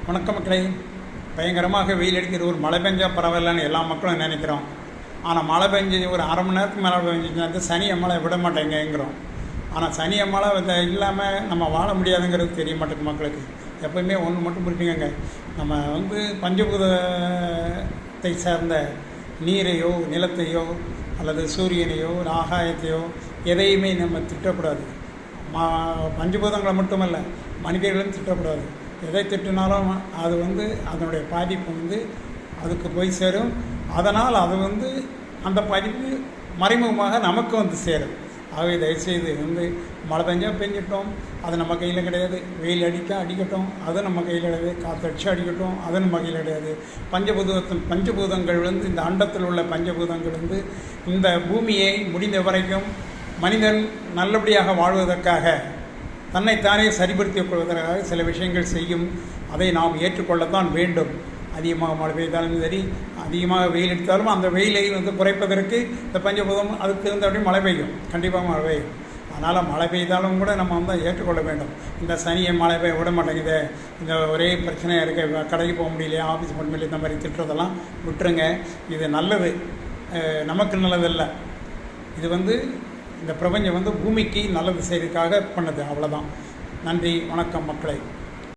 வணக்கம் மக்களே. பயங்கரமாக வெயில் அடிக்கிற ஒரு மழை பெஞ்சால் பரவாயில்லன்னு எல்லா மக்களும் நினைக்கிறோம். ஆனால் மழை பெஞ்சு ஒரு அரை மணி நேரத்துக்கு மேலே பெஞ்சிச்சுன்னா சனி அம்மளை விட மாட்டேங்கிறோம். ஆனால் சனி அம்மளை இல்லாமல் நம்ம வாழ முடியாதுங்கிறது தெரிய மாட்டேங்குது மக்களுக்கு. எப்போயுமே ஒன்று மட்டும் புரிஞ்சுக்கங்க, நம்ம பஞ்சபூதத்தை சேர்ந்த நீரையோ நிலத்தையோ அல்லது சூரியனையோ ஆகாயத்தையோ எதையுமே நம்ம திட்டக்கூடாது. பஞ்சபூதங்களை மட்டுமல்ல, மனிதர்களும் திட்டக்கூடாது. எதை திட்டினாலும் அது அதனுடைய பாதிப்பு அதுக்கு போய் சேரும். அதனால் அது அந்த பாதிப்பு மறைமுகமாக நமக்கு சேரும். ஆகவே தயவுசெய்து மழை பெஞ்சால் பெஞ்சிட்டோம், அது நம்ம கையில் கிடையாது. வெயில் அடிக்கட்டும், அது நம்ம கையில் கிடையாது. காற்றடிச்சு அடிக்கட்டும், அது நம்ம கையில் கிடையாது. பஞ்சபூதங்கள் இந்த அண்டத்தில் உள்ள பஞ்சபூதங்கள் இந்த பூமியை முடிந்த வரைக்கும் மனிதன் நல்லபடியாக வாழ்வதற்காக, தன்னைத்தானே சரிப்படுத்திக் கொள்வதற்காக சில விஷயங்கள் செய்யும். அதை நாம் ஏற்றுக்கொள்ளத்தான் வேண்டும். அதிகமாக மழை பெய்தாலும் சரி, அதிகமாக வெயில் எடுத்தாலும் அந்த வெயிலை குறைப்பதற்கு இந்த பஞ்சபூதம் அதுக்கு தகுந்தபடி மழை பெய்யும், கண்டிப்பாக மழை பெய்யும். அதனால் மழை பெய்தாலும் கூட நம்ம ஏற்றுக்கொள்ள வேண்டும். இந்த சனியை மழை பெய்ய விட மாட்டேங்குது, இந்த ஒரே பிரச்சனையாக இருக்க, கடைக்கு போக முடியலையா, ஆஃபீஸ் போக முடியல, இந்த மாதிரி திட்டுறதெல்லாம் விட்டுருங்க. இது நல்லது, நமக்கு நல்லதில்லை. இது இந்த பிரபஞ்சம் பூமிக்கு நல்லது செய்கிறதுக்காக பண்ணது, அவ்வளோதான். நன்றி, வணக்கம் மக்களே.